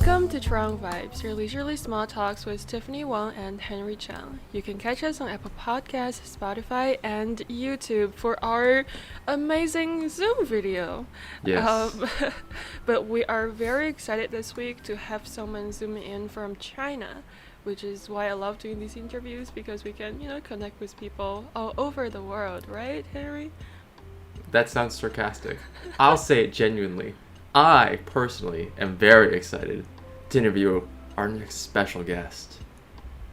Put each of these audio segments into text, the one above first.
Welcome to Chwang Vibes, your leisurely small talks with Tiffany Wang and Henry Chang. You can catch us on Apple Podcasts, Spotify, and YouTube for our amazing Zoom video. Yes. But we are very excited this week to have someone zoom in from China, which is why I love doing these interviews because we can, connect with people all over the world, right, Henry? That sounds sarcastic. I'll say it genuinely. I personally am very excited to interview our next special guest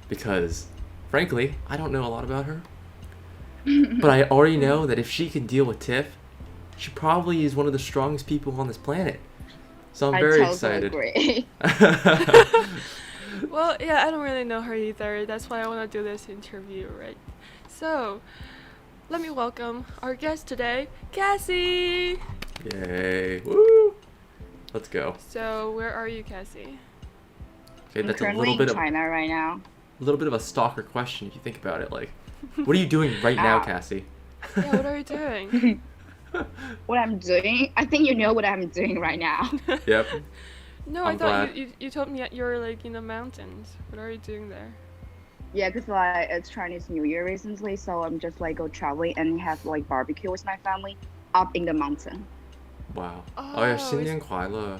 because, frankly, I don't know a lot about her. But I already know that if she can deal with Tiff, she probably is one of the strongest people on this planet. So I'm very excited. Agree. Well, yeah, I don't really know her either. That's why I want to do this interview, right? So, let me welcome our guest today, Cassie! Yay. Woo! Let's go. So, where are you, Cassie? Okay, I'm that's a currently little bit in China right now. of a stalker question if you think about it. Like, what are you doing right now, Ow. Cassie? Yeah, what are you doing? What I'm doing? I think you know what I'm doing right now. Yep. No, I'm I thought glad. you told me that you're like in the mountains. What are you doing there? Yeah, because like it's Chinese New Year recently, so I'm just like go traveling and have like barbecue with my family up in the mountain. Wow. Oh, Oh yeah, it's- 新年快乐.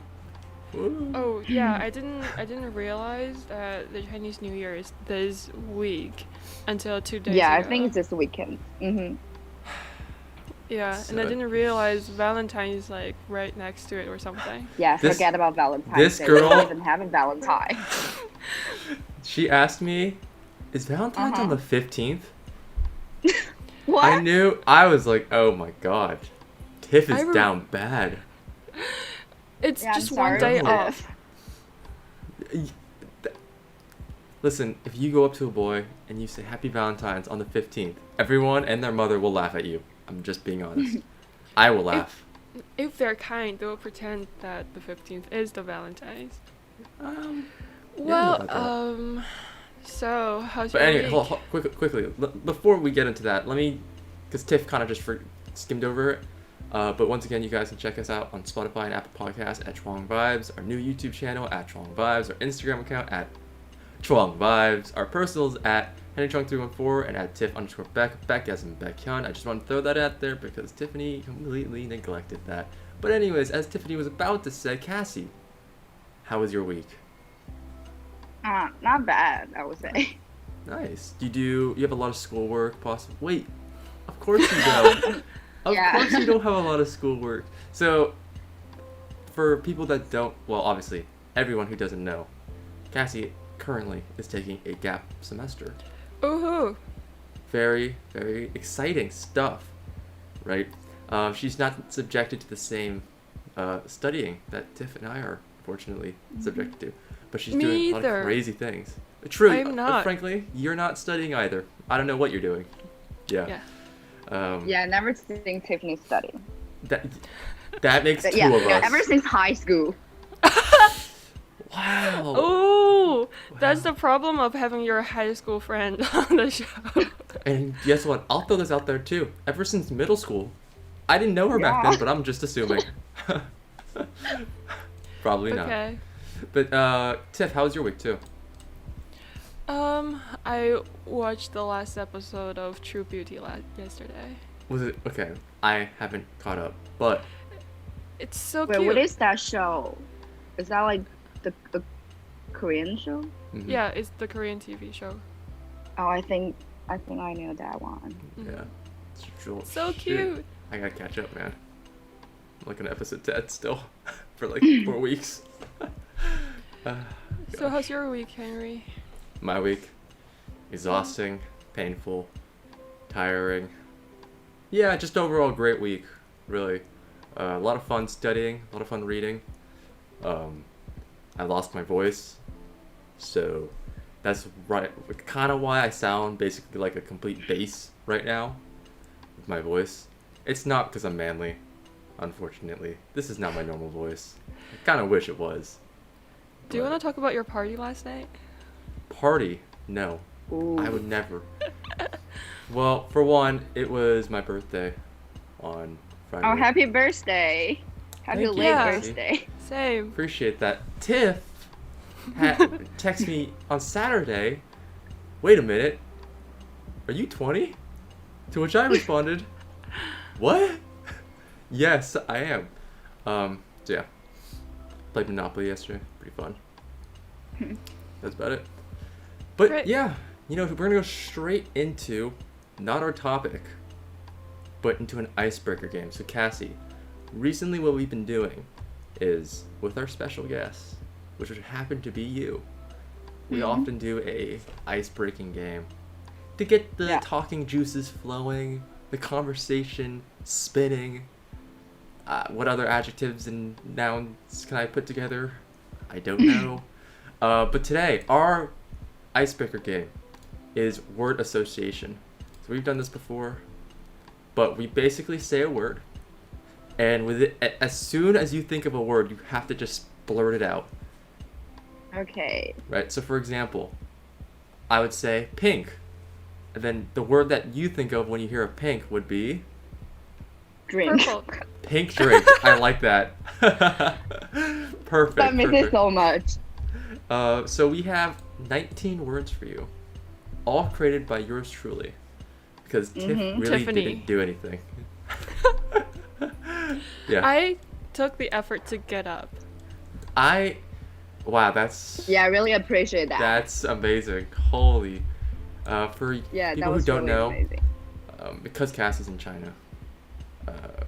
Woo. Oh yeah, I didn't realize that the Chinese New Year is this week until 2 days Yeah, ago. I think it's this weekend. Yeah, and I So- didn't realize Valentine's like right next to it or something. Yeah, This- forget about Valentine's this Day. girl- We don't even have a Valentine. She asked me, "Is Valentine's on Uh-huh. the 15th?" What? I knew. I was like, "Oh my god, Tiff is I rem- down bad." It's Yeah, I'm just one sorry, day Tiff. off. Listen, if you go up to a boy and you say Happy Valentine's on the 15th, everyone and their mother will laugh at you. I'm just being honest. I will laugh. If they're kind, they'll pretend that the 15th is the Valentine's. Well, about that. so how's But your anyway, week? quickly, before we get into that, because Tiff kind of just skimmed over it. But once again, you guys can check us out on Spotify and Apple Podcasts at Chwang Vibes, our new YouTube channel at Chwang Vibes, our Instagram account at Chwang Vibes, our personals at HenryChung314 and at Tiff_Beck, Beck as in Baekhyun. I just want to throw that out there because Tiffany completely neglected that. But anyways, as Tiffany was about to say, Cassie, how was your week? Not bad, I would say. Nice. You have a lot of schoolwork, possibly? Wait, of course you don't. Of Yeah. course you don't have a lot of schoolwork. So, for people that don't, well, obviously, everyone who doesn't know, Cassie currently is taking a gap semester. Ooh. Very, very exciting stuff, right? She's not subjected to the same studying that Tiff and I are, fortunately, subjected to. But she's Me doing a lot either. of crazy things. True. I'm not. Frankly, you're not studying either. I don't know what you're doing. Yeah. Yeah. Yeah, I never seen Tiffany study. That makes two Yeah, of yeah, us. ever since high school. Wow. Oh, that's Wow. the problem of having your high school friend on the show. And guess what? I'll throw this out there too. Ever since middle school, I didn't know her back Yeah. then, but I'm just assuming. Probably not. Okay. But Tiff, how was your week too? I watched the last episode of True Beauty yesterday. Was it okay? I haven't caught up, but It's so Wait, cute. what is that show? Is that like the Korean show? mhm, Yeah, it's the Korean TV show. Oh, I think I know that one. yeah. So Shit. cute. I gotta catch up, man. I'm like an episode dead still for like 4 weeks. So Gosh. how's your week, Henry? My week, exhausting, painful, tiring. Yeah, just overall great week, really. A lot of fun studying, a lot of fun reading. I lost my voice, so that's right. Kind of why I sound basically like a complete bass right now with my voice. It's not because I'm manly, unfortunately. This is not my normal voice. I kind of wish it was. Do you but- want to talk about your party last night? Party? No. Ooh. I would never. Well, for one, it was my birthday on Friday. Oh, happy birthday! Happy Thank late you. birthday. Same. Appreciate that. Tiff text me on Saturday, wait a minute, are you 20? To which I responded, what? Yes, I am. So yeah, played Monopoly yesterday, pretty fun. That's about it. But Great. yeah, we're gonna go straight into not our topic, but into an icebreaker game. So Cassie, recently what we've been doing is with our special guest, which would happen to be you, we often do a ice-breaking game to get the talking juices flowing, the conversation spinning. What other adjectives and nouns can I put together? I don't know. But today, our icebreaker game is word association. So we've done this before, but we basically say a word, and with it, as soon as you think of a word, you have to just blurt it out. Okay. Right? So for example, I would say pink, and then the word that you think of when you hear of pink would be Drink. Purple. pink drink. I like that. Perfect. That makes it perfect. so much. So we have 19 words for you, all created by yours truly, because Tiff really Tiffany. didn't do anything. Yeah. I took the effort to get up. Wow, that's Yeah, I really appreciate that. that's amazing. Holy, for Yeah, that people who was don't really know, amazing. because Cassie's in China,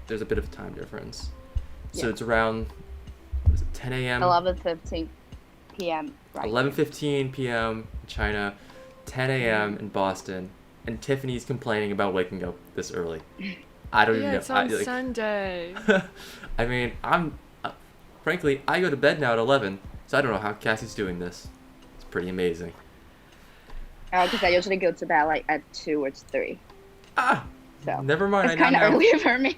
there's a bit of a time difference. So Yeah. it's around, what is it, 10 a.m. 11:15 p.m. Right. 11:15 p.m. in China, 10 a.m. in Boston, and Tiffany's complaining about waking up this early. I don't even Yeah, know. it's on Sunday. I mean, frankly, I go to bed now at 11, so I don't know how Cassie's doing this. It's pretty amazing. Because I usually go to bed like at 2 or 3. So Never mind. it's I kind of now know. early for me.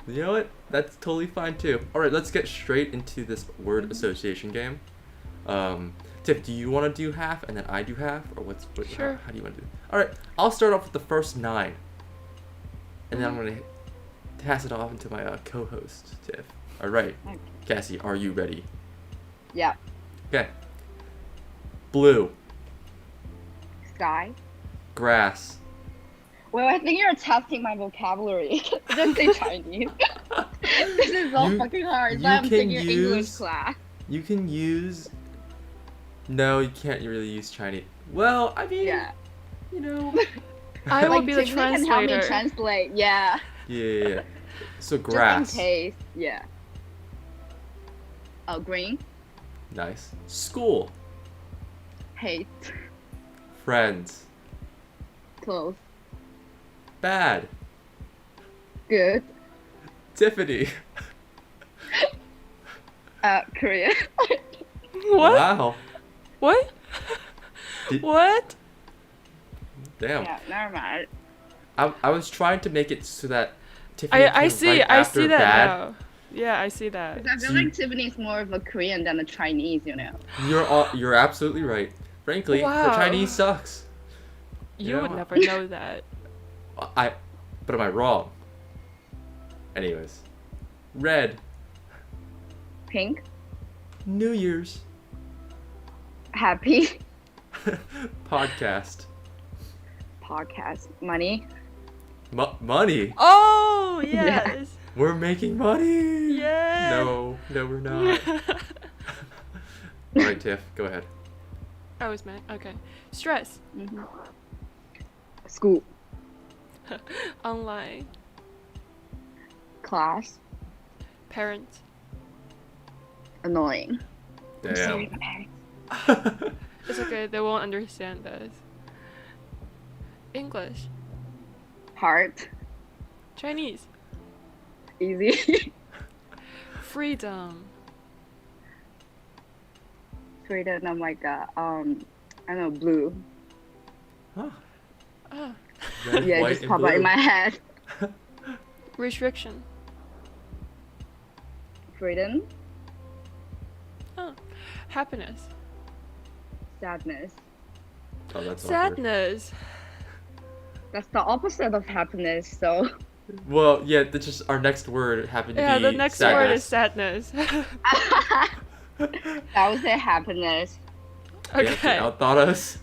You know what? That's totally fine too. All right, let's get straight into this word association game. Tiff, do you want to do half and then I do half, or Sure. how do you want to do it? All right, I'll start off with the first 9, and then I'm gonna pass it off into my co-host Tiff. All right, Okay. Cassie, are you ready? Yeah. Okay. Blue, Sky. grass, Well, I think you're testing my vocabulary. Just say Chinese. This is so You- fucking hard. It's you like I'm can taking English use- class. You can use. No, you can't really use Chinese. Well, I mean, Yeah. you know. I will Like, be the Tiffany can help me translator. translate. Yeah. Yeah. So Just grass. in case. Yeah. Green. Nice. School. Hate. Friends. Close. Bad. Good. Tiffany. Korea. What? Wow. What? Did- What? Damn. Yeah, never mind. I was trying to make it so that Tiffany I came see. right I after see that bad. now. Yeah, I see that. Because I feel So you- like Tiffany is more of a Korean than a Chinese, you know. You're absolutely right. Frankly, her Wow. Chinese sucks. You would Yeah. never know that. But am I wrong? Anyways, red. Pink. New Year's. Happy. Podcast. Podcast. Money. Money. Oh yes. We're making money. Yeah. No, we're not. All right, Tiff, go ahead. I was mad. Okay. Stress. Mm-hmm. School. Online. Class. Parents. Annoying. I'm sorry, Damn. my parents. It's okay. They won't understand this. English. Heart. Chinese. Easy. Freedom. Freedom. I'm like I don't know, blue. Huh. Ah. Red, Yeah, it white, just and pop out in blue. my head. Restriction. Freedom. Oh. Happiness. Sadness. Oh, that's awkward. Sadness. That's the opposite of happiness. So. Well, yeah, that's just our next word happened to Yeah, be the next word is sadness. I would say happiness. Can't Okay. outthought us.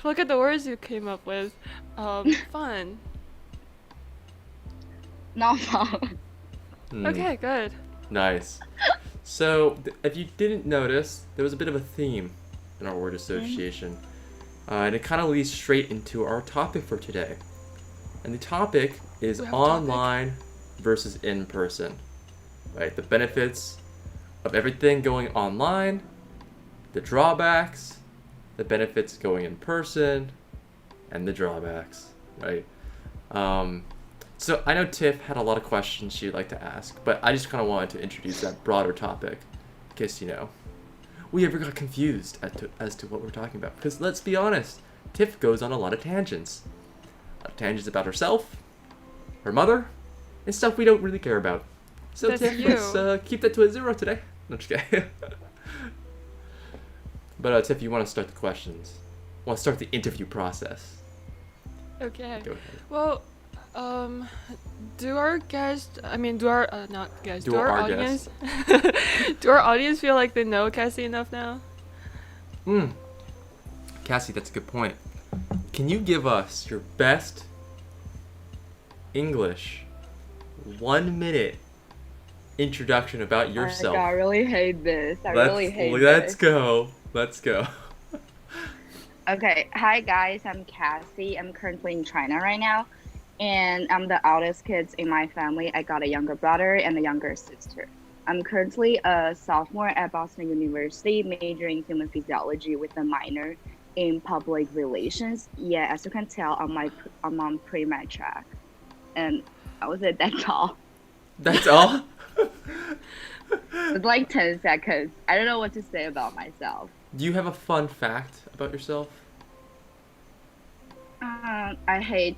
Look at the words you came up with. Fun. Not fun. Okay, good. Nice. So, if you didn't notice, there was a bit of a theme in our word association. And it kind of leads straight into our topic for today. And the topic is We have a topic? online versus in person. Right? The benefits of everything going online, the drawbacks, the benefits going in person, and the drawbacks. Right? So I know Tiff had a lot of questions she'd like to ask, but I just kind of wanted to introduce that broader topic in case, we ever got confused as to what we're talking about. Because let's be honest, Tiff goes on a lot of tangents. A lot of tangents about herself, her mother, and stuff we don't really care about. So That's Tiff, you. let's keep that to a 0 today. No, just kidding. But Tiff, you want to start the questions. Want to start the interview process. Okay. Go ahead. Well, do our guests, do our, not guests, Do do our our audience, do our audience feel like they know Cassie enough now? Cassie, that's a good point. Can you give us your best English 1-minute introduction about yourself? I really hate this. Let's go. Let's go. Okay, hi guys, I'm Cassie. I'm currently in China right now, and I'm the oldest kids in my family. I got a younger brother and a younger sister. I'm currently a sophomore at Boston University, majoring in human physiology with a minor in public relations. Yeah, as you can tell, I'm on pre-med track, and I would say that's all. That's all? It's like 10 seconds. I don't know what to say about myself. Do you have a fun fact about yourself? I hate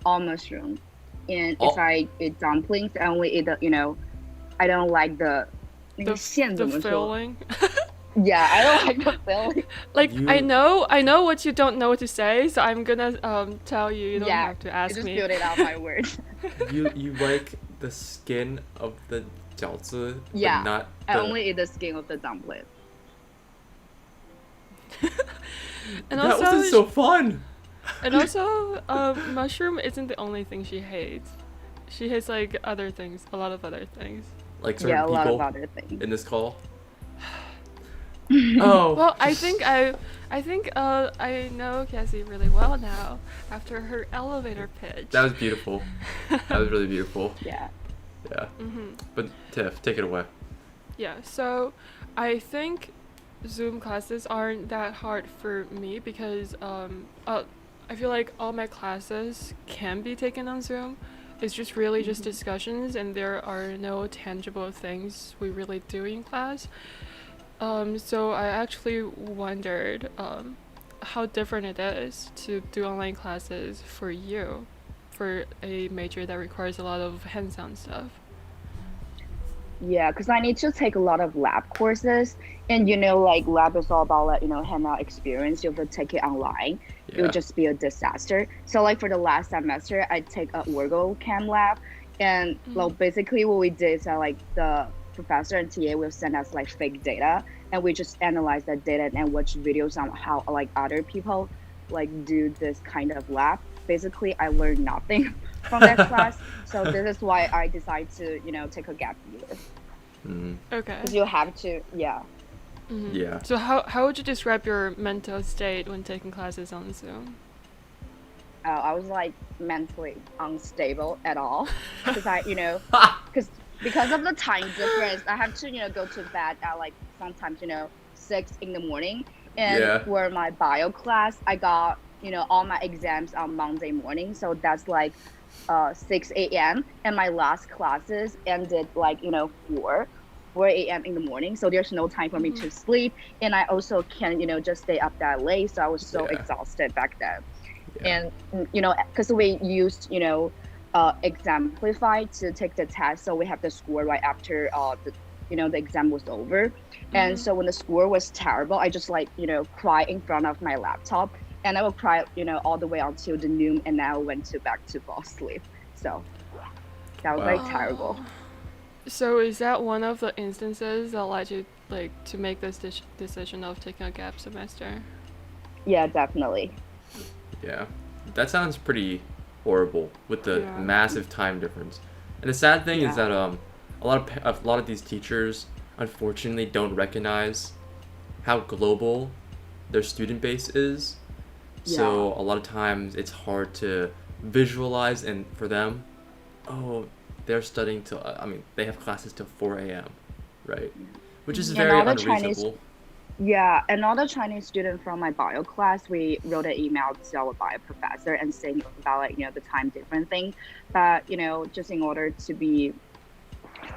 all mushroom. And Oh. if I eat dumplings, I only eat I don't like the The filling. Yeah, I don't like the filling. Like, You- I know what you don't know what to say, so I'm gonna tell you. You don't Yeah, have to I ask just me. spilled it out my words. You like the skin of the jiaozi, Yeah, but not I the... only eat the skin of the dumpling. And That also, wasn't so fun! mushroom isn't the only thing she hates. She hates like other things, a lot of other things. Like certain Yeah, a lot of people other things. in this call. Oh. Well, I think I know Cassie really well now after her elevator pitch. That was beautiful. That was really beautiful. Yeah. Yeah. Mm-hmm. But Tiff, take it away. Yeah, so I think Zoom classes aren't that hard for me because I feel like all my classes can be taken on Zoom. It's just really just discussions, and there are no tangible things we really do in class. So I actually wondered how different it is to do online classes for you, for a major that requires a lot of hands-on stuff. Yeah, because I need to take a lot of lab courses, and like lab is all about like handout experience. You have to take it online. It Yeah. would just be a disaster. So like for the last semester, I take a Orgo Cam lab, and well, basically what we did is like the professor and TA will send us like fake data, and we just analyze that data and watch videos on how like other people like do this kind of lab. Basically, I learned nothing from that class, so this is why I decided to take a gap year. Mm. Okay. Because you have to, yeah. Mhm. Yeah. So how would you describe your mental state when taking classes on Zoom? I was like mentally unstable at all because because of the time difference, I have to go to bed at like sometimes 6 in the morning, and Yeah. for my bio class, I got all my exams on Monday morning, so that's like 6 a.m. and my last classes ended like 4 a.m. in the morning, so there's no time for me to sleep, and I also can just stay up that late, so I was so Yeah. exhausted back then. Yeah. And because we used Exemplify to take the test, so we have the score right after the exam was over. And so when the score was terrible, I just like cry in front of my laptop, and I would cry all the way until the noon, and then I went back to fall asleep. So that was like terrible. So is that one of the instances that led you like to make this decision of taking a gap semester? Yeah, definitely. Yeah, that sounds pretty horrible with the Yeah. massive time difference. And the sad thing is Yeah. that a lot of these teachers unfortunately don't recognize how global their student base is. So a lot of times it's hard to visualize, and for them, oh, they're studying till I mean they have classes till 4 a.m. right, which is And very all the Chinese, unreasonable. yeah, another Chinese student from my bio class, we wrote an email to our bio professor and saying about like, the time difference thing. But, just in order to be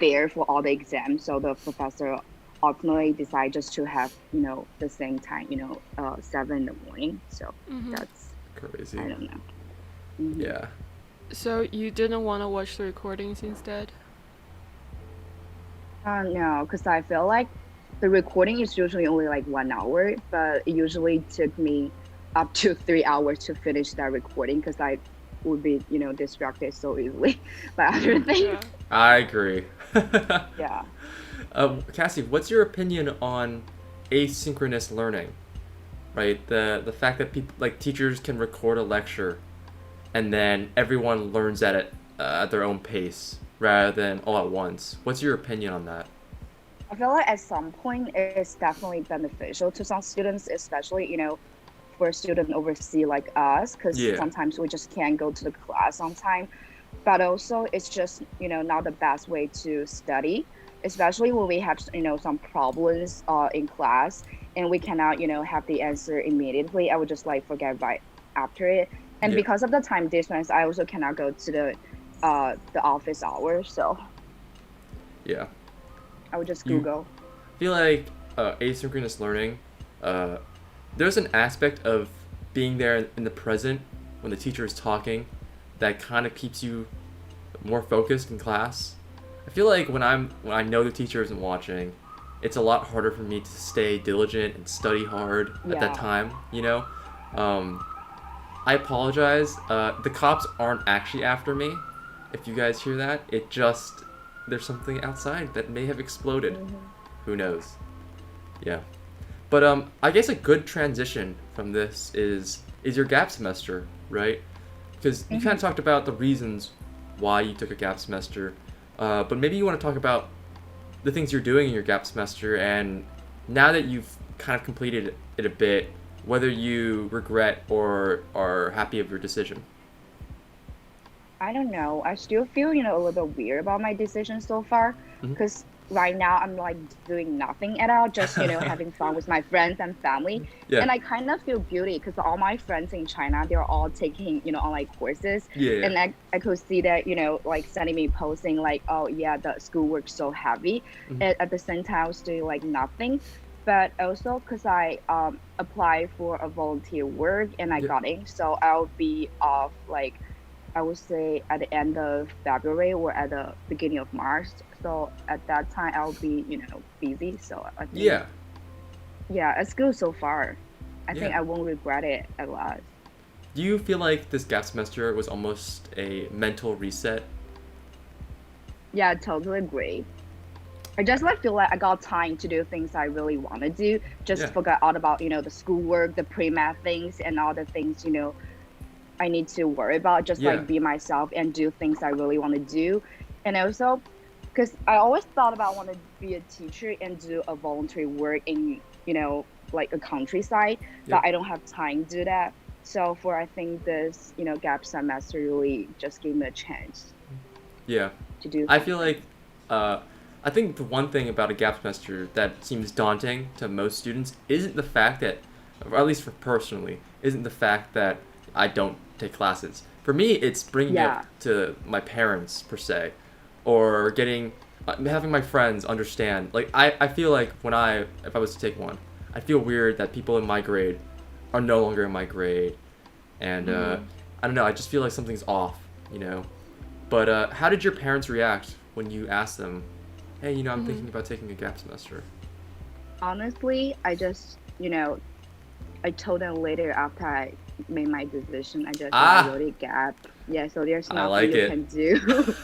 fair for all the exams, so the professor ultimately decided just to have, the same time, 7 in the morning. So Mm-hmm. that's, Crazy. I don't know. Mhm. Yeah. So you didn't want to watch the recordings instead? No, because I feel like the recording is usually only like 1 hour, but it usually took me up to 3 hours to finish that recording because I would be, distracted so easily by other things. Yeah. I agree. Yeah. Cassie, what's your opinion on asynchronous learning? Right, the fact that people like teachers can record a lecture, and then everyone learns at it at their own pace rather than all at once. What's your opinion on that? I feel like at some point it's definitely beneficial to some students, especially, for a student overseas like us, because Yeah. sometimes we just can't go to the class on time. But also it's just, not the best way to study, especially when we have, some problems in class and we cannot, have the answer immediately. I would just like forget right after it. And Yeah. because of the time difference, I also cannot go to the office hours, so Yeah. I would just You- Google. I feel like asynchronous learning, uh, there's an aspect of being there in the present when the teacher is talking that kind of keeps you more focused in class. I feel like when I know the teacher isn't watching, it's a lot harder for me to stay diligent and study hard at that Yeah. time. I apologize. The cops aren't actually after me. If you guys hear that, it just there's something outside that may have exploded. Who knows? Yeah. But I guess a good transition from this is your gap semester, right? Because you kind of talked about the reasons why you took a gap semester, but maybe you want to talk about the things you're doing in your gap semester, and now that you've kind of completed it a bit, whether you regret or are happy of your decision. I don't know. I still feel, a little bit weird about my decision so far Mhm. because right now I'm like doing nothing at all, just, having fun with my friends and family. Yeah. And I kind of feel guilty because all my friends in China, they're all taking, online courses. Yeah. And I could see that, like sending me posting like, oh yeah, the schoolwork's so heavy. Mhm. At the same time, I was doing like nothing. But also because I applied for a volunteer work and I Yeah. got in. So I'll be off like I would say at the end of February or at the beginning of March. So at that time I'll be, busy. So I think Yeah. yeah, it's good so far. I think Yeah. I won't regret it a lot. Do you feel like this gap semester was almost a mental reset? Yeah, I totally agree. I just like feel like I got time to do things I really want to do. Just Yeah. forget all about, the schoolwork, the pre-math things and all the things, I need to worry about. Just Yeah. like be myself and do things I really want to do. And also because I always thought about want to be a teacher and do a voluntary work in, like a countryside, Yeah. but I don't have time to do that. So for I think this, gap semester really just gave me a chance Yeah. to do I feel something. like I think the one thing about a gap semester that seems daunting to most students isn't the fact that, or at least for personally, isn't the fact that I don't take classes. For me, it's bringing Yeah. it to my parents per se, or getting having my friends understand. Like I feel like if I was to take one, I feel weird that people in my grade are no longer in my grade, and I don't know. I just feel like something's off, you know. But how did your parents react when you asked them, "Hey, I'm thinking about taking a gap semester"? Honestly, I just, I told them later after I made my decision. I just Ah. wrote a gap. Yeah, so there's I nothing like you it. can do.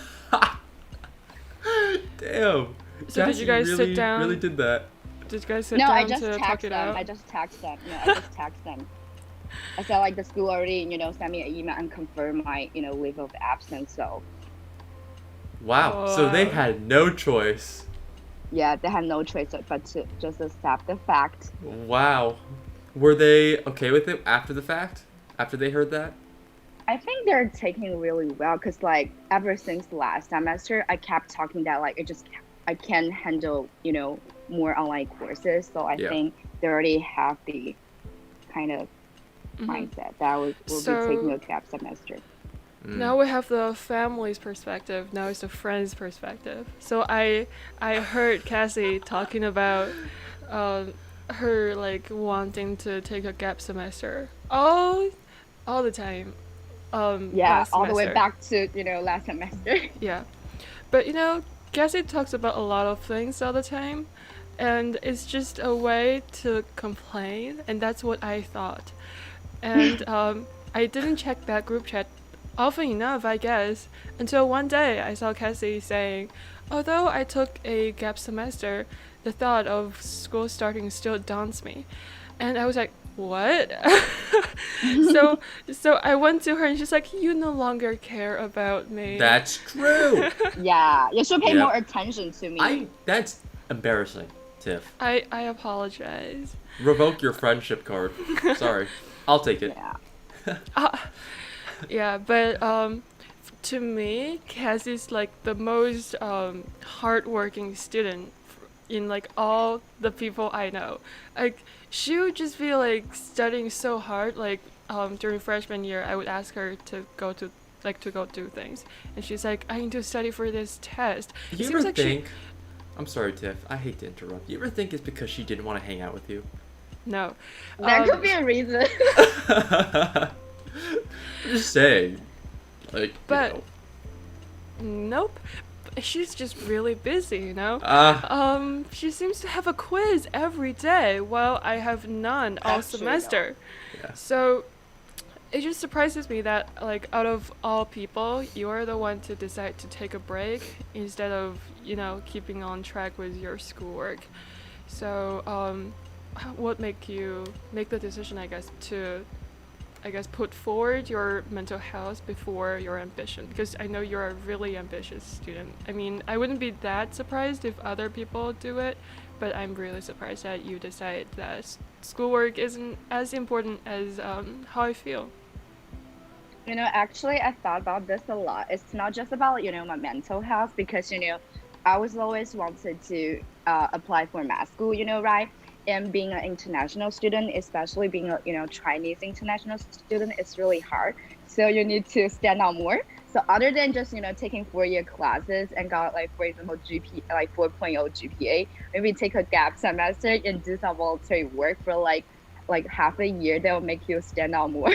Damn. So did Cassie you guys really, sit down? really did that. Did you guys sit No, I down just to talk text it them. out? I just text them. No, I just text them. I said like the school already, sent me an email and confirm my, leave of absence. So Wow. Oh, So they wow. had no choice. yeah, they had no choice but to just accept the fact. Wow. Were they okay with it after the fact? After they heard that? I think they're taking really well because like ever since last semester, I kept talking that like I can handle more online courses. So I Yeah. think they already have the kind of Mhm. mindset that will So- be taking a gap semester. Now we have the family's perspective. Now it's the friend's perspective. So I heard Cassie talking about her like wanting to take a gap semester all the time. Yeah, last all the way semester. back to last semester. Yeah, but Cassie talks about a lot of things all the time, and it's just a way to complain, and that's what I thought. And I didn't check that group chat often enough, I guess, until one day I saw Cassie saying, although I took a gap semester, the thought of school starting still daunts me. And I was like, what? So I went to her and she's like, you no longer care about me. That's true. Yeah, you should pay Yep. more attention to me. That's embarrassing, Tiff. I apologize. Revoke your friendship card. Sorry. I'll take it. Yeah. Yeah, but to me, Cassie's like the most hardworking student in like all the people I know. Like she would just be like studying so hard. Like during freshman year, I would ask her to go do things, and she's like, I need to study for this test. It You seems ever like think... I'm sorry, Tiff. I hate to interrupt. You ever think it's because she didn't want to hang out with you? No. That could be a reason. I'm just saying. Like, But- you know. Nope. She's just really busy, She seems to have a quiz every day while I have none all That's true, semester. Yeah. So it just surprises me that like out of all people, you're the one to decide to take a break instead of, keeping on track with your schoolwork. So what make you make the decision, I guess, to put forward your mental health before your ambition? Because I know you're a really ambitious student. I mean, I wouldn't be that surprised if other people do it, but I'm really surprised that you decide that schoolwork isn't as important as how I feel. Actually, I thought about this a lot. It's not just about, my mental health because, I was always wanted to apply for math school, right? And being an international student, especially being a, Chinese international student, it's really hard. So you need to stand out more. So other than just, taking 4-year classes and got like, for example, like 4.0 GPA, maybe take a gap semester and do some voluntary work for like half a year. That will make you stand out more.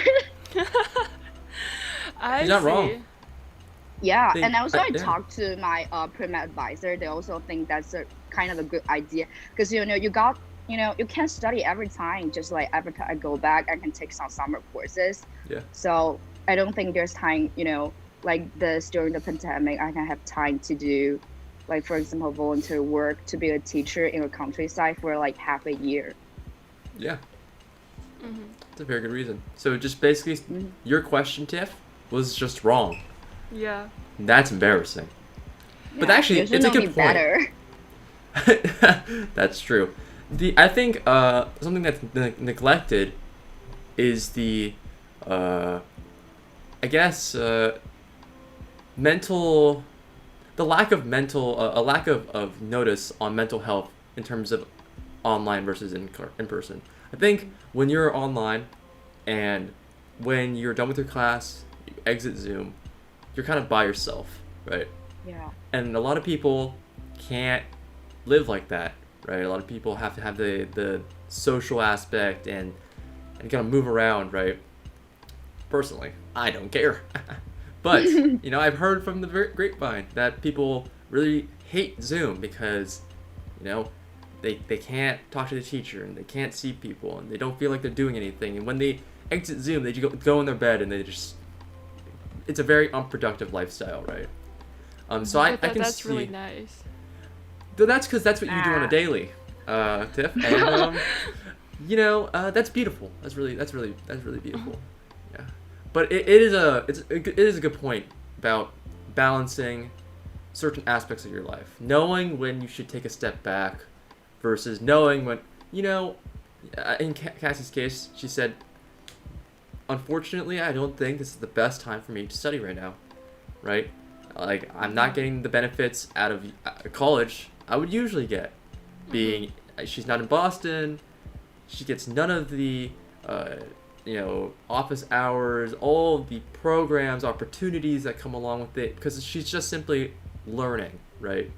I You're not see. wrong. Yeah, They- and also I yeah. talked to my pre-med advisor. They also think that's a kind of a good idea because you can't study every time. Just like every time I go back, I can take some summer courses. Yeah. So I don't think there's time. Like this during the pandemic, I can have time to do, like for example, volunteer work to be a teacher in a countryside for like half a year. Yeah. Mhm. That's a very good reason. So just basically, your question, Tiff, was just wrong. Yeah. That's embarrassing. But Yeah, actually, you should it's a know me good point. better. That's true. I think something that's neglected is the lack of notice on mental health in terms of online versus in person. I think when you're online and when you're done with your class, you exit Zoom, you're kind of by yourself, right? Yeah. And a lot of people can't live like that, right? A lot of people have to have the social aspect and kind of move around, right? Personally, I don't care. But, I've heard from the grapevine that people really hate Zoom because, they can't talk to the teacher and they can't see people and they don't feel like they're doing anything. And when they exit Zoom, they just go in their bed and it's a very unproductive lifestyle, right? So I can That's see... really nice. That's because that's what you do on a daily, Tiff. And that's beautiful. That's really beautiful. Yeah, but it is a good point about balancing certain aspects of your life, knowing when you should take a step back versus knowing when in Cassie's case, she said, unfortunately, I don't think this is the best time for me to study right now, right? Like, I'm not getting the benefits out of college I would usually get. Being, she's not in Boston, she gets none of the, office hours, all the programs, opportunities that come along with it, because she's just simply learning, right?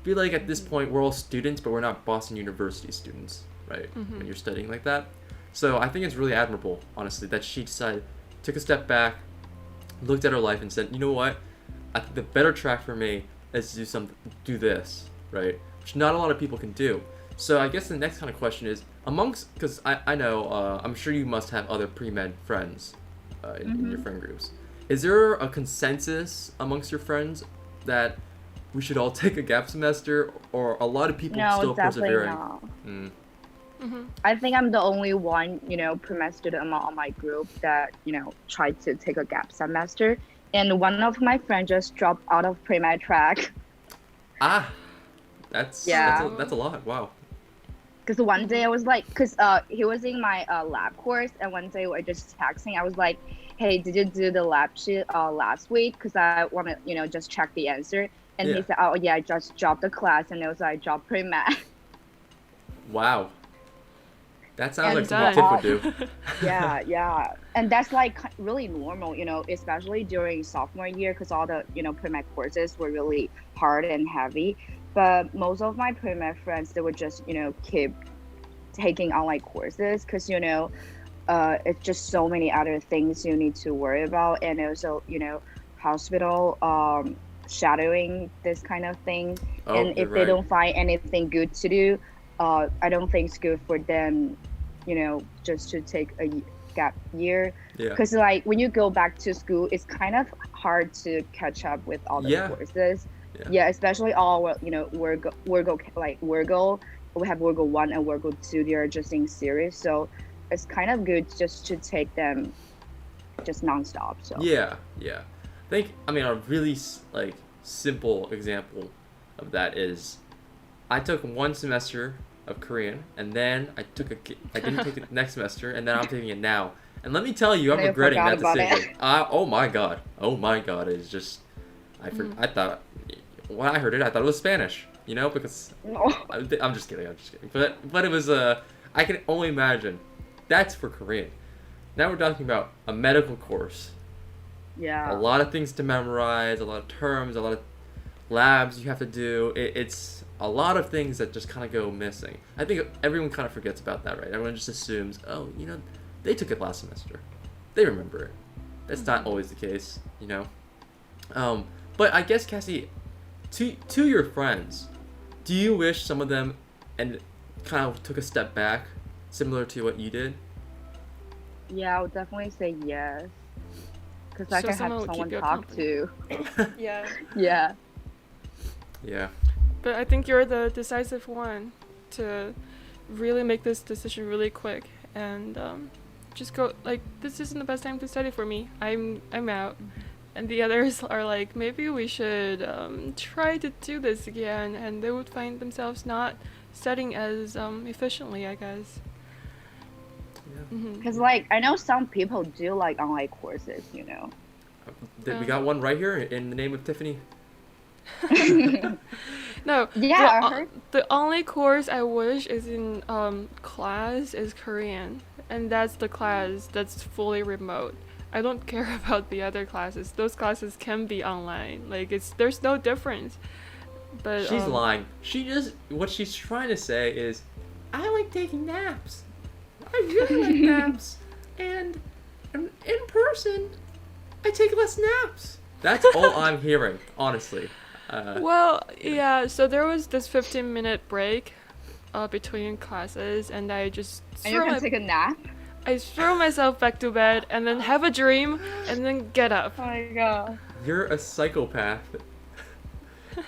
Be like at this point, we're all students, but we're not Boston University students, right? When you're studying like that. So I think it's really admirable, honestly, that she decided, took a step back, looked at her life and said, you know what? I think the better track for me is to do this, right? Which not a lot of people can do. So I guess the next kind of question is, because I know, I'm sure you must have other pre-med friends in your friend groups. Is there a consensus amongst your friends that we should all take a gap semester, or a lot of people still persevering? No. I think I'm the only one, pre-med student among all my group that, tried to take a gap semester. And one of my friends just dropped out of pre-med track. That's a lot. Wow. Because one day I was like, he was in my lab course, and one day I just texting. I was like, hey, did you do the lab sheet last week? Because I want to, just check the answer. And he said, oh yeah, I just dropped the class, and also I dropped pre-med. Wow. That sounds like something Tiff would do. Yeah. And that's like really normal, especially during sophomore year, because all the, pre-med courses were really hard and heavy. But most of my pre-med friends, they would just, keep taking online courses because, it's just so many other things you need to worry about. And also, hospital shadowing, this kind of thing. And if they don't find anything good to do, I don't think it's good for them, just to take a gap year. Because when you go back to school, it's kind of hard to catch up with all the courses. Yeah, especially all Virgo, Virgo. We have Virgo 1 and Virgo 2. They are just in series, so it's kind of good just to take them just nonstop. So yeah. A really simple example of that is, I took one semester of Korean, and then I didn't take it next semester, and then I'm taking it now. And let me tell you, I'm regretting that decision. Oh my god, it's just I thought, when I heard it, I thought it was Spanish, because I'm just kidding. But it was I can only imagine that's for Korean. Now we're talking about a medical course. Yeah. A lot of things to memorize, a lot of terms, a lot of labs you have to do. It's a lot of things that just kind of go missing. I think everyone kind of forgets about that, right? Everyone just assumes, they took it last semester. They remember it. That's not always the case, But I guess, Cassie, to your friends, do you wish some of them and kind of took a step back, similar to what you did? Yeah, I would definitely say yes. Because I can have someone to talk to. Yeah. But I think you're the decisive one to really make this decision really quick and just go, this isn't the best time to study for me. I'm out. And the others are like, maybe we should try to do this again, and they would find themselves not studying as efficiently, I guess. Because I know some people do online courses, We got one right here in the name of Tiffany. No. Yeah, I heard. The only course I wish is in class is Korean, and that's the class that's fully remote. I don't care about the other classes. Those classes can be online. There's no difference. But she's lying. What she's trying to say is, I like taking naps. I really like naps. And in person, I take less naps. That's all I'm hearing, honestly. So there was this 15-minute break between classes, and I just and you can take a nap? I throw myself back to bed and then have a dream and then get up. Oh my god. You're a psychopath.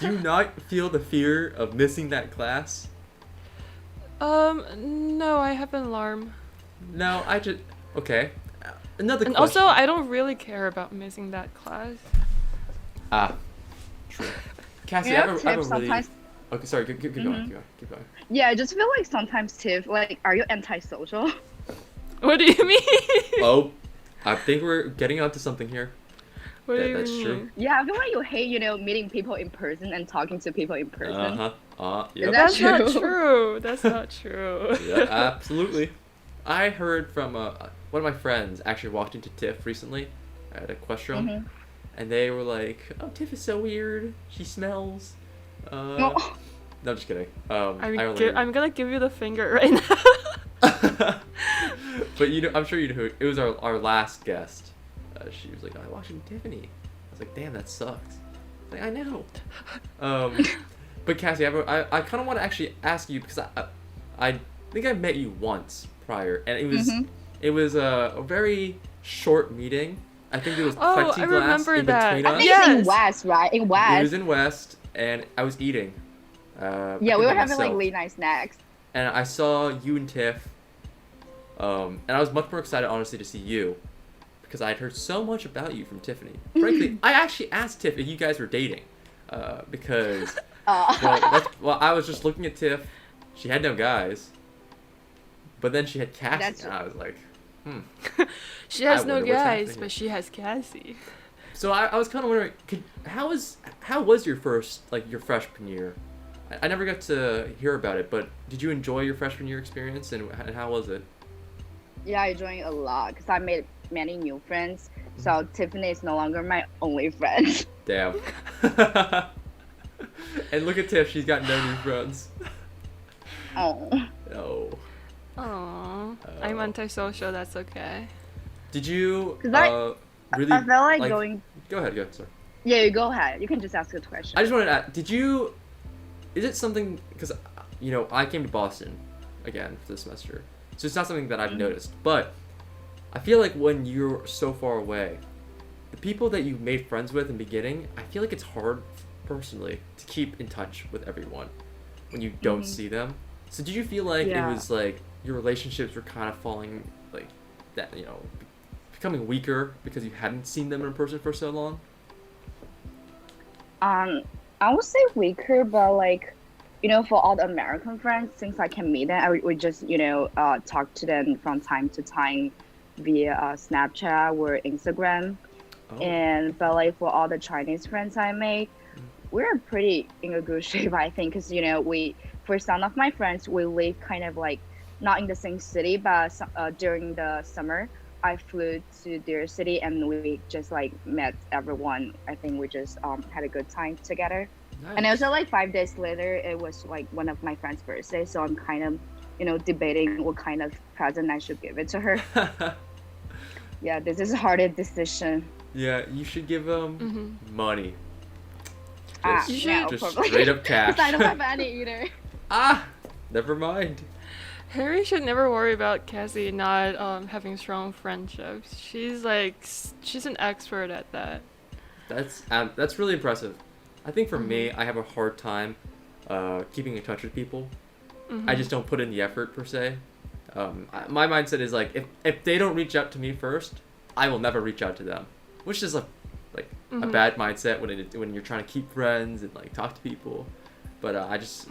Do you not feel the fear of missing that class? No, I have an alarm. No, I just... Okay. Another And question. also, I don't really care about missing that class. Ah, true. Cassie, You I know, have a Tiff, really... sometimes. Okay, sorry, keep going, keep going. Yeah, I just feel like sometimes, Tiff, like, are you antisocial? What do you mean? Oh, I think we're getting onto something here. What do you That's mean? true. Yeah, I feel like you hate, meeting people in person and talking to people in person. Yep. Is that That's not true? true. That's not true. Yeah, absolutely. I heard from one of my friends actually walked into Tiff recently at Equestrium, Mhm. and they were like, "Oh, Tiff is so weird. She smells." No. No, just kidding. I I'm gonna give you the finger right now. But I'm sure you know who. It was our last guest. She was like, "I watched Tiffany." I was like, "Damn, that sucks." Like, I know. But Cassie, I kind of want to actually ask you because I think I met you once prior, and it was a very short meeting. I think it was Oh, I plexiglass remember in that. between I us. think it's in Yes. West, right? In It West. was in West, and I was eating. Yeah, we were by having like myself. really nice snacks. And I saw you and Tiff, and I was much more excited, honestly, to see you, because I had heard so much about you from Tiffany. Frankly, I actually asked Tiff if you guys were dating, because well, I was just looking at Tiff. She had no guys, but then she had Cassie, and I was like, She has I no wonder what's guys, happening but she has Cassie. So I was kind of wondering, how was your first, like, your freshman year? I never got to hear about it, but did you enjoy your freshman year experience, and how was it? Yeah, I joined a lot because I made many new friends. So Tiffany is no longer my only friend. Damn. And look at Tiff, she's got no new friends. Oh. No. Aww. I'm antisocial, that's okay. Did you 'Cause I really? I felt like going. Go ahead. Sorry. Yeah, you go ahead. You can just ask a question. I just wanted to ask, did you? Is it something? Because I came to Boston again for the semester, so it's not something that I've noticed. But I feel like when you're so far away, the people that you made friends with in the beginning, I feel like it's hard, personally, to keep in touch with everyone when you don't see them. So did you feel like it was like your relationships were kind of falling like that? Becoming weaker because you hadn't seen them in person for so long? I would say weaker, but like, for all the American friends, since I can meet them, I would just, talk to them from time to time via Snapchat or Instagram. Oh. But like for all the Chinese friends I made, we're pretty in a good shape, I think, because for some of my friends, we live kind of like not in the same city, but during the summer, I flew to their city and we just like met everyone. I think we just had a good time together. Nice. And also like 5 days later, it was like one of my friend's birthday, so I'm kind of debating what kind of present I should give it to her. Yeah, this is a hard decision. Yeah, you should give them money. Just, You should- just probably. straight up cash. 'Cause I don't have any either. Never mind. Harry should never worry about Cassie not having strong friendships. She's an expert at that. That's really impressive. I think for me, I have a hard time keeping in touch with people. I just don't put in the effort per se. My mindset is like if they don't reach out to me first, I will never reach out to them, which is a bad mindset when you're trying to keep friends and like talk to people. But I just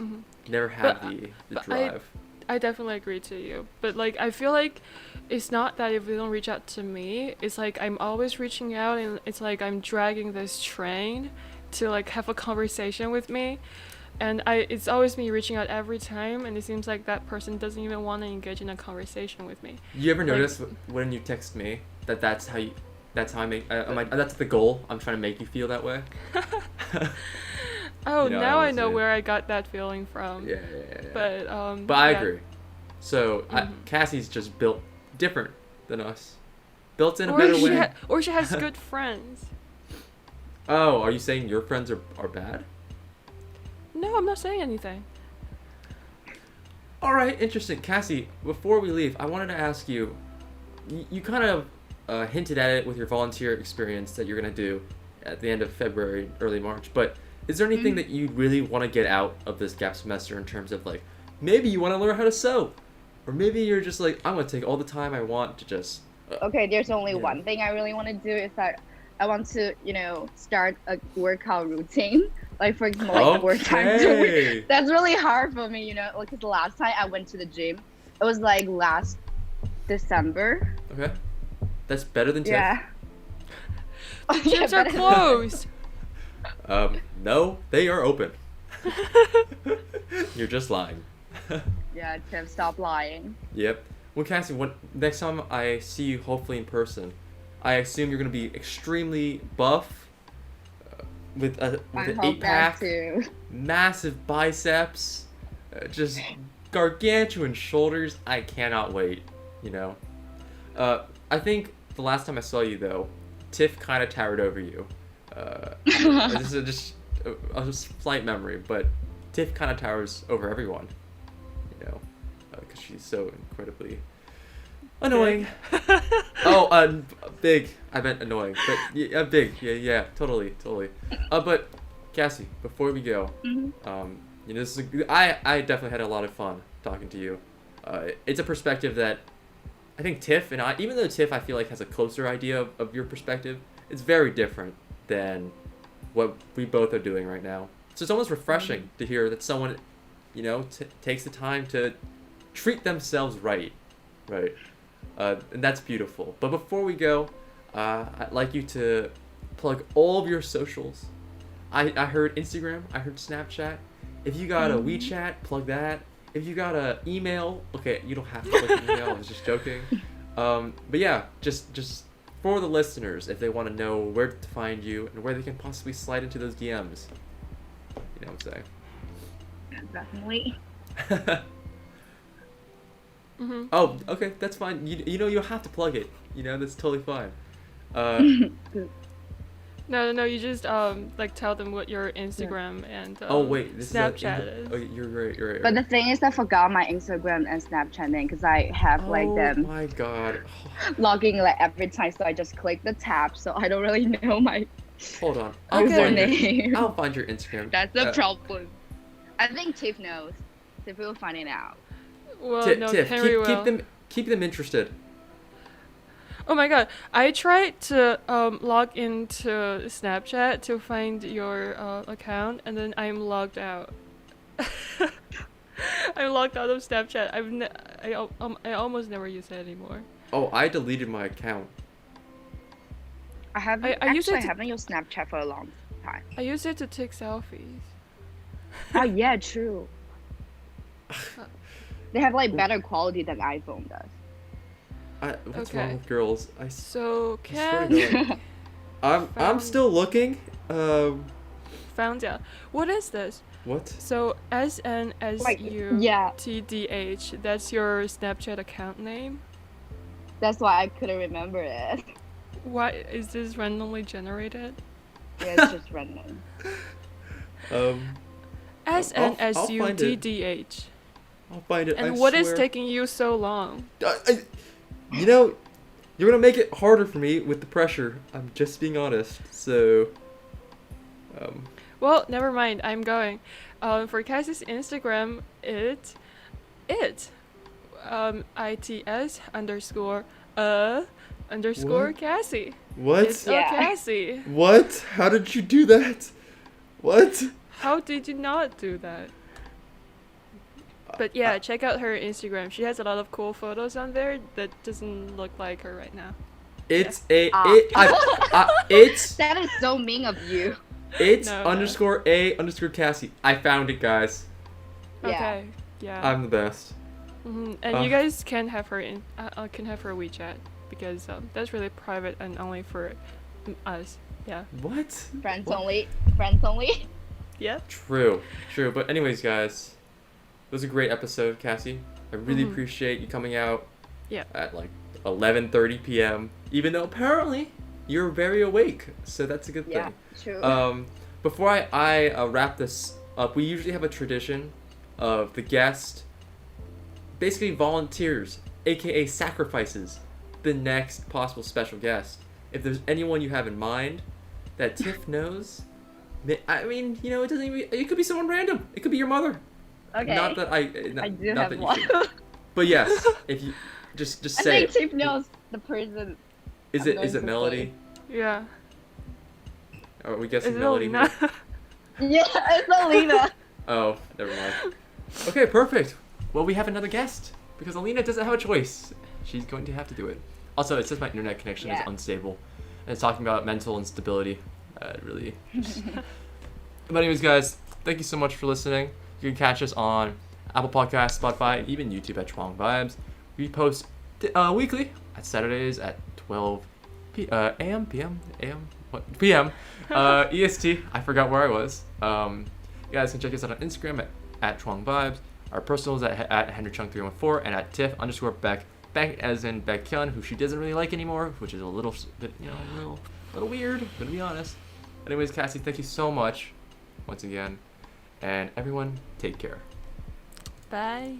never had the drive. I definitely agree to you. But like I feel like it's not that if they don't reach out to me, it's like I'm always reaching out and it's like I'm dragging this train to like have a conversation with me. And it's always me reaching out every time, and it seems like that person doesn't even want to engage in a conversation with me. You ever notice when you text me that's how I make that's the goal. I'm trying to make you feel that way. Oh, now I know honestly. where I got that feeling from. Yeah. But I yeah. agree. So Cassie's just built different than us. Built in a Or better she way. or she has good friends. Oh, are you saying your friends are bad? No, I'm not saying anything. All right, interesting. Cassie, before we leave, I wanted to ask you, you kind of hinted at it with your volunteer experience that you're going to do at the end of February, early March, but is there anything that you really want to get out of this gap semester in terms of like, maybe you want to learn how to sew, or maybe you're just like, I'm gonna take all the time I want to just. Okay, there's only Yeah. one thing I really want to do is that I want to, start a workout routine. Like for example, like the work time. Okay. That's really hard for me, because the last time I went to the gym, it was like last December. Okay. That's better than Tiff. Yeah. Gyms are closed. No, they are open. You're just lying. Yeah, Tim, stop lying. Yep. Well, Cassie, next time I see you, hopefully in person, I assume you're gonna be extremely buff, with I an hope 8-pack, that too. massive biceps, just gargantuan shoulders. I cannot wait. I think the last time I saw you though, Tiff kind of towered over you. This is just a slight memory, but Tiff kind of towers over everyone. Because she's so incredibly annoying. Big. I meant annoying, but yeah, big. Yeah, totally. But Cassie, before we go, this is I definitely had a lot of fun talking to you. It's a perspective that I think Tiff and I, even though Tiff I feel like has a closer idea of your perspective, it's very different than what we both are doing right now. So it's almost refreshing to hear that someone, takes the time to treat themselves right. And that's beautiful. But before we go, I'd like you to plug all of your socials. I heard Instagram, I heard Snapchat. If you got a WeChat, plug that. If you got a email, okay, you don't have to plug an email, I was just joking. But yeah, just for the listeners, if they want to know where to find you and where they can possibly slide into those DMs. You know what I'm saying? Definitely. Oh, okay, that's fine. You don't have to plug it. That's totally fine. No, you just tell them what your Instagram and this Snapchat is. is. Oh, you're right. But the thing is, I forgot my Instagram and Snapchat name because I have them Oh my god. logging every time, so I just click the tab, so I don't really know my Hold on. username. I'll find your Instagram. That's the problem. I think Tiff knows. Tiff will find it out. Well, Tiff, Henry will. keep them interested. Oh my god, I tried to log into Snapchat to find your account, and then I'm logged out. I'm logged out of Snapchat. I almost never use it anymore. Oh, I deleted my account. I haven't used Snapchat for a long time. I use it to take selfies. Oh yeah, true. They have better quality than iPhone does. What's Okay. wrong with girls? So I swear to can I'm still looking. found out. What is this? What? So SNSUTDH. Yeah. That's your Snapchat account name. That's why I couldn't remember it. Why is this randomly generated? Yeah, it's just random. SNSUTDH. I'll find it. And I what is swear. taking you so long? You're gonna make it harder for me with the pressure. I'm just being honest. So, Well, never mind. I'm going. For Cassie's Instagram, ITS __ Cassie. what? It's Yeah. Cassie. What? How did you do that? What? How did you not do that? But yeah, check out her Instagram. She has a lot of cool photos on there that doesn't look like her right now. It's That is so mean of you. it's No. _A_ Cassie. I found it, guys. Yeah. Okay. Yeah. I'm the best. And you guys can have her can have her WeChat because that's really private and only for us. Yeah. What? Friends What? only. Friends only. Yeah. True. But anyways, guys, it was a great episode, Cassie. I really appreciate you coming out. Yeah. At 11:30 p.m. Even though apparently you're very awake, so that's a good Yeah, thing. true. Before I wrap this up, we usually have a tradition of the guest basically volunteers, aka sacrifices, the next possible special guest. If there's anyone you have in mind that Tiff knows I mean, you know, it doesn't even. It could be someone random. It could be your mother. Okay. Not that I. Not, I do not have that you one. should. But yes, if you just I say think it. Tiff knows the person. Is I'm it going is it to Melody? Yeah. Are we Is guessing it Melody? Alina? here? Yeah, it's Alina. Oh, never mind. Okay, perfect. Well, we have another guest because Alina doesn't have a choice. She's going to have to do it. Also, it says my internet connection is Yeah. unstable, and it's talking about mental instability. Really. But anyways, guys, thank you so much for listening. You can catch us on Apple Podcasts, Spotify, and even YouTube at Chwang Vibes. We post weekly at Saturdays at 12 a.m. p.m. a.m. What p.m. EST. I forgot where I was. You guys can check us out on Instagram at Chwang Vibes. Our personals at HenryChung314 and at Tiff_Beck. Beck as in Baekhyun, who she doesn't really like anymore, which is a little bit, you know, a little weird, to be honest. Anyways, Cassie, thank you so much once again. And everyone, take care. Bye.